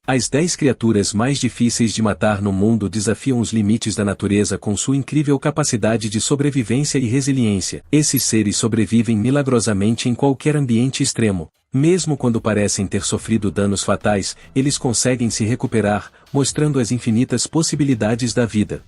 As 10 criaturas mais difíceis de matar no mundo desafiam os limites da natureza com sua incrível capacidade de sobrevivência e resiliência. Esses seres sobrevivem milagrosamente em qualquer ambiente extremo. Mesmo quando parecem ter sofrido danos fatais, eles conseguem se recuperar, mostrando as infinitas possibilidades da vida.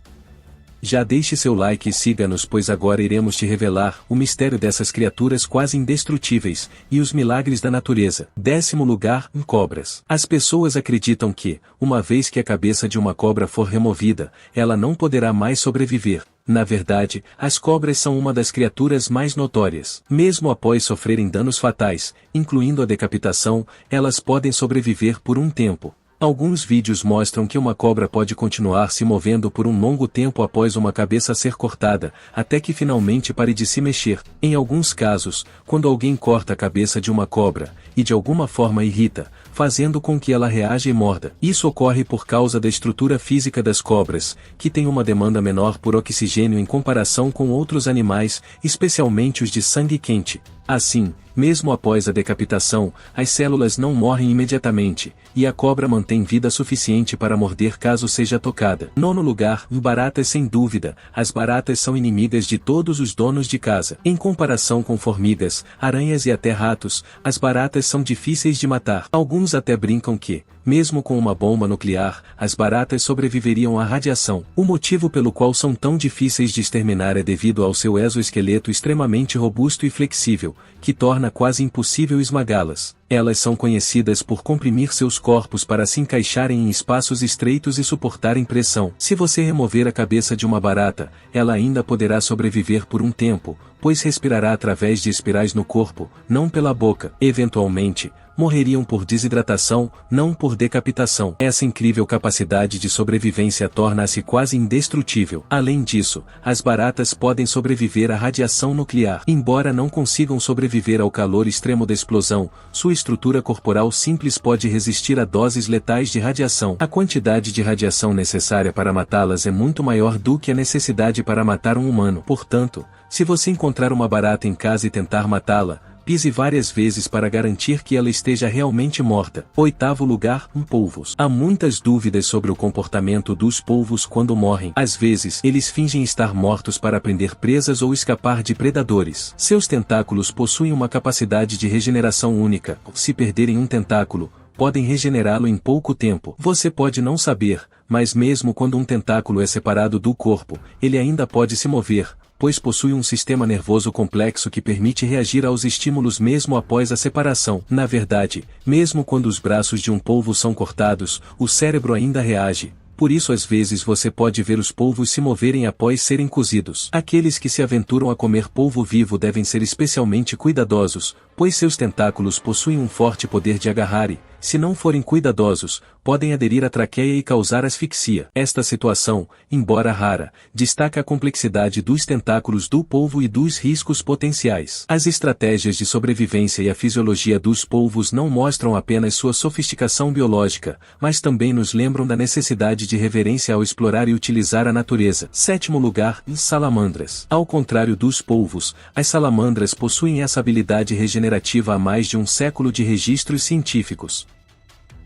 Já deixe seu like e siga-nos, pois agora iremos te revelar o mistério dessas criaturas quase indestrutíveis e os milagres da natureza. 10º lugar, cobras. As pessoas acreditam que, uma vez que a cabeça de uma cobra for removida, ela não poderá mais sobreviver. Na verdade, as cobras são uma das criaturas mais notórias. Mesmo após sofrerem danos fatais, incluindo a decapitação, elas podem sobreviver por um tempo. Alguns vídeos mostram que uma cobra pode continuar se movendo por um longo tempo após uma cabeça ser cortada, até que finalmente pare de se mexer. Em alguns casos, quando alguém corta a cabeça de uma cobra, e de alguma forma irrita, fazendo com que ela reaja e morda. Isso ocorre por causa da estrutura física das cobras, que tem uma demanda menor por oxigênio em comparação com outros animais, especialmente os de sangue quente. Assim, mesmo após a decapitação, as células não morrem imediatamente, e a cobra mantém vida suficiente para morder caso seja tocada. 9º lugar, baratas. Sem dúvida, as baratas são inimigas de todos os donos de casa. Em comparação com formigas, aranhas e até ratos, as baratas são difíceis de matar. Alguns até brincam que, mesmo com uma bomba nuclear, as baratas sobreviveriam à radiação. O motivo pelo qual são tão difíceis de exterminar é devido ao seu exoesqueleto extremamente robusto e flexível, que torna quase impossível esmagá-las. Elas são conhecidas por comprimir seus corpos para se encaixarem em espaços estreitos e suportarem pressão. Se você remover a cabeça de uma barata, ela ainda poderá sobreviver por um tempo, pois respirará através de espirais no corpo, não pela boca. Eventualmente, morreriam por desidratação, não por decapitação. Essa incrível capacidade de sobrevivência torna-se quase indestrutível. Além disso, as baratas podem sobreviver à radiação nuclear. Embora não consigam sobreviver ao calor extremo da explosão, sua estrutura corporal simples pode resistir a doses letais de radiação. A quantidade de radiação necessária para matá-las é muito maior do que a necessidade para matar um humano. Portanto, se você encontrar uma barata em casa e tentar matá-la, pise várias vezes para garantir que ela esteja realmente morta. 8º lugar, polvos. Há muitas dúvidas sobre o comportamento dos polvos quando morrem. Às vezes, eles fingem estar mortos para prender presas ou escapar de predadores. Seus tentáculos possuem uma capacidade de regeneração única. Se perderem um tentáculo, podem regenerá-lo em pouco tempo. Você pode não saber, mas mesmo quando um tentáculo é separado do corpo, ele ainda pode se mover, pois possui um sistema nervoso complexo que permite reagir aos estímulos mesmo após a separação. Na verdade, mesmo quando os braços de um polvo são cortados, o cérebro ainda reage. Por isso às vezes você pode ver os polvos se moverem após serem cozidos. Aqueles que se aventuram a comer polvo vivo devem ser especialmente cuidadosos, pois seus tentáculos possuem um forte poder de agarrar e, se não forem cuidadosos, podem aderir à traqueia e causar asfixia. Esta situação, embora rara, destaca a complexidade dos tentáculos do polvo e dos riscos potenciais. As estratégias de sobrevivência e a fisiologia dos polvos não mostram apenas sua sofisticação biológica, mas também nos lembram da necessidade de reverência ao explorar e utilizar a natureza. 7º lugar, salamandras. Ao contrário dos polvos, as salamandras possuem essa habilidade regenerativa há mais de um século de registros científicos.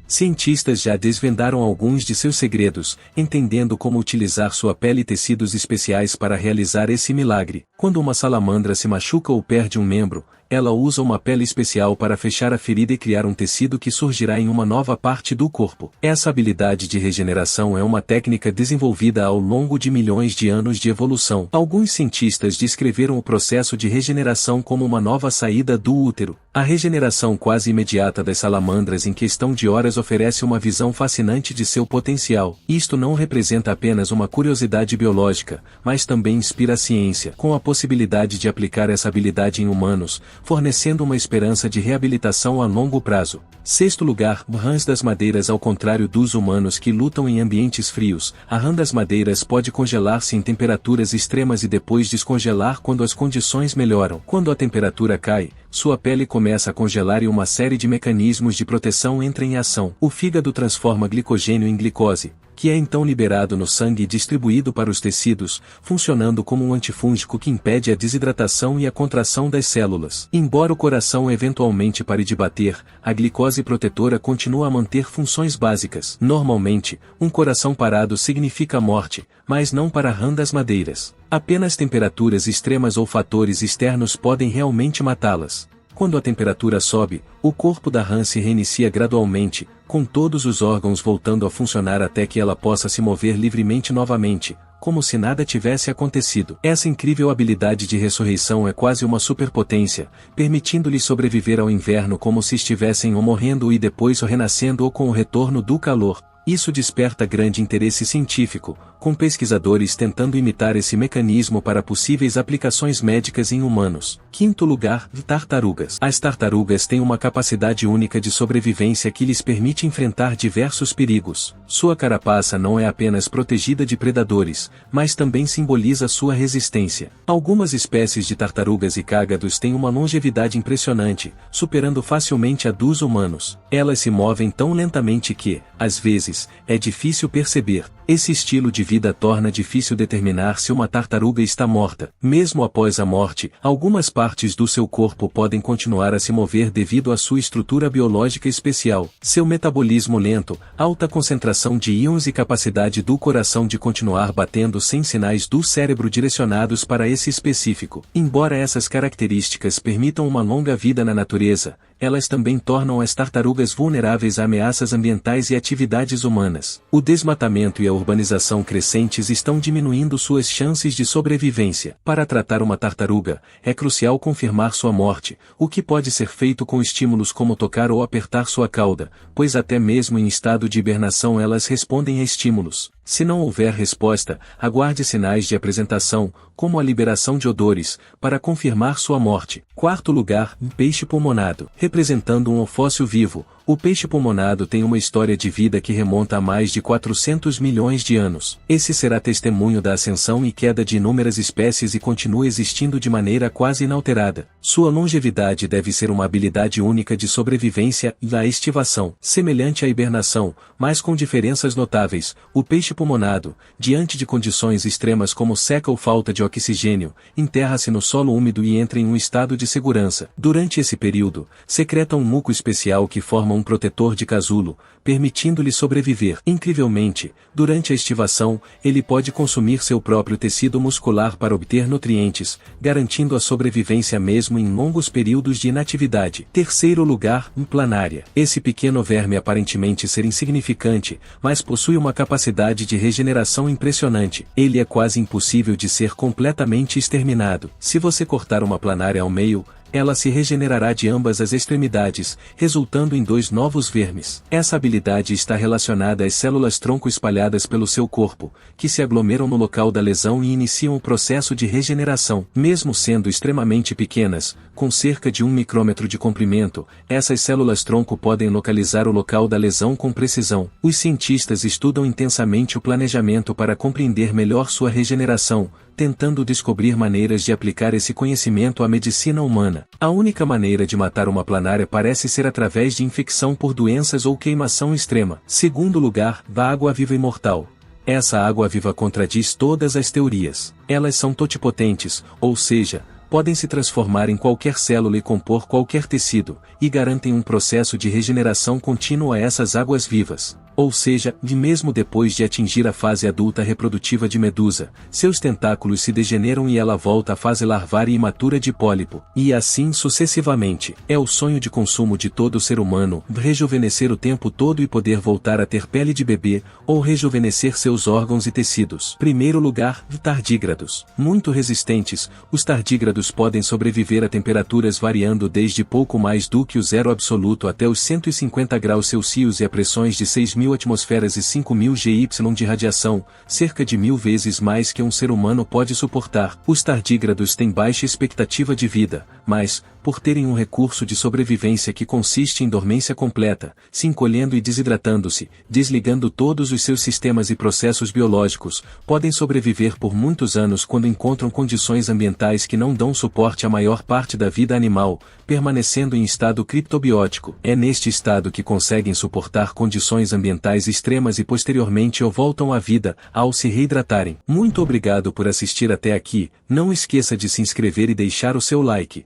Cientistas já desvendaram alguns de seus segredos, entendendo como utilizar sua pele e tecidos especiais para realizar esse milagre. Quando uma salamandra se machuca ou perde um membro, ela usa uma pele especial para fechar a ferida e criar um tecido que surgirá em uma nova parte do corpo. Essa habilidade de regeneração é uma técnica desenvolvida ao longo de milhões de anos de evolução. Alguns cientistas descreveram o processo de regeneração como uma nova saída do útero. A regeneração quase imediata das salamandras em questão de horas oferece uma visão fascinante de seu potencial. Isto não representa apenas uma curiosidade biológica, mas também inspira a ciência, com a possibilidade de aplicar essa habilidade em humanos, fornecendo uma esperança de reabilitação a longo prazo. 6º lugar, rãs das madeiras. Ao contrário dos humanos que lutam em ambientes frios, a rã das madeiras pode congelar-se em temperaturas extremas e depois descongelar quando as condições melhoram. Quando a temperatura cai, sua pele começa a congelar e uma série de mecanismos de proteção entram em ação. O fígado transforma glicogênio em glicose, que é então liberado no sangue e distribuído para os tecidos, funcionando como um antifúngico que impede a desidratação e a contração das células. Embora o coração eventualmente pare de bater, a glicose protetora continua a manter funções básicas. Normalmente, um coração parado significa morte, mas não para rã das madeiras. Apenas temperaturas extremas ou fatores externos podem realmente matá-las. Quando a temperatura sobe, o corpo da rã se reinicia gradualmente, com todos os órgãos voltando a funcionar até que ela possa se mover livremente novamente, como se nada tivesse acontecido. Essa incrível habilidade de ressurreição é quase uma superpotência, permitindo-lhe sobreviver ao inverno como se estivessem ou morrendo e depois renascendo ou com o retorno do calor. Isso desperta grande interesse científico, com pesquisadores tentando imitar esse mecanismo para possíveis aplicações médicas em humanos. Quinto lugar, tartarugas. As tartarugas têm uma capacidade única de sobrevivência que lhes permite enfrentar diversos perigos. Sua carapaça não é apenas protegida de predadores, mas também simboliza sua resistência. Algumas espécies de tartarugas e cágados têm uma longevidade impressionante, superando facilmente a dos humanos. Elas se movem tão lentamente que, às vezes, é difícil perceber. Esse estilo de vida torna difícil determinar se uma tartaruga está morta. Mesmo após a morte, algumas partes do seu corpo podem continuar a se mover devido à sua estrutura biológica especial. Seu metabolismo lento, alta concentração de íons e capacidade do coração de continuar batendo sem sinais do cérebro direcionados para esse específico. Embora essas características permitam uma longa vida na natureza, elas também tornam as tartarugas vulneráveis a ameaças ambientais e atividades humanas. O desmatamento e a urbanização crescentes estão diminuindo suas chances de sobrevivência. Para tratar uma tartaruga, é crucial confirmar sua morte, o que pode ser feito com estímulos como tocar ou apertar sua cauda, pois até mesmo em estado de hibernação elas respondem a estímulos. Se não houver resposta, aguarde sinais de apresentação, como a liberação de odores, para confirmar sua morte. Quarto lugar, peixe pulmonado. Representando um ofóssil vivo, o peixe pulmonado tem uma história de vida que remonta a mais de 400 milhões de anos. Esse será testemunho da ascensão e queda de inúmeras espécies e continua existindo de maneira quase inalterada. Sua longevidade deve ser uma habilidade única de sobrevivência e a estivação, semelhante à hibernação, mas com diferenças notáveis. O peixe pulmonado, diante de condições extremas como seca ou falta de oxigênio, enterra-se no solo úmido e entra em um estado de segurança. Durante esse período, secreta um muco especial que forma um protetor de casulo, permitindo-lhe sobreviver. Incrivelmente, durante a estivação, ele pode consumir seu próprio tecido muscular para obter nutrientes, garantindo a sobrevivência mesmo em longos períodos de inatividade. Terceiro lugar, planária. Esse pequeno verme aparentemente ser insignificante, mas possui uma capacidade de regeneração impressionante. Ele é quase impossível de ser completamente exterminado. Se você cortar uma planária ao meio, ela se regenerará de ambas as extremidades, resultando em 2 novos vermes. Essa habilidade está relacionada às células-tronco espalhadas pelo seu corpo, que se aglomeram no local da lesão e iniciam o processo de regeneração. Mesmo sendo extremamente pequenas, com cerca de 1 micrômetro de comprimento, essas células-tronco podem localizar o local da lesão com precisão. Os cientistas estudam intensamente o planejamento para compreender melhor sua regeneração, tentando descobrir maneiras de aplicar esse conhecimento à medicina humana. A única maneira de matar uma planária parece ser através de infecção por doenças ou queimação extrema. Segundo lugar, da água-viva imortal. Essa água-viva contradiz todas as teorias. Elas são totipotentes, ou seja, podem se transformar em qualquer célula e compor qualquer tecido, e garantem um processo de regeneração contínua a essas águas vivas. Ou seja, mesmo depois de atingir a fase adulta reprodutiva de medusa, seus tentáculos se degeneram e ela volta à fase larvar e imatura de pólipo, e assim sucessivamente. É o sonho de consumo de todo ser humano, rejuvenescer o tempo todo e poder voltar a ter pele de bebê, ou rejuvenescer seus órgãos e tecidos. Primeiro lugar, tardígrados. Muito resistentes, os tardígrados podem sobreviver a temperaturas variando desde pouco mais do que o zero absoluto até os 150 graus Celsius e a pressões de 6.000 atmosferas e 5.000 GY de radiação, cerca de 1000 vezes mais que um ser humano pode suportar. Os tardígrados têm baixa expectativa de vida, mas, por terem um recurso de sobrevivência que consiste em dormência completa, se encolhendo e desidratando-se, desligando todos os seus sistemas e processos biológicos, podem sobreviver por muitos anos quando encontram condições ambientais que não dão suporte à maior parte da vida animal, permanecendo em estado criptobiótico. É neste estado que conseguem suportar condições ambientais ambientais extremas e posteriormente voltam à vida, ao se reidratarem. Muito obrigado por assistir até aqui, não esqueça de se inscrever e deixar o seu like.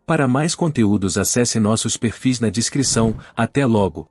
Para mais conteúdos acesse nossos perfis na descrição, até logo.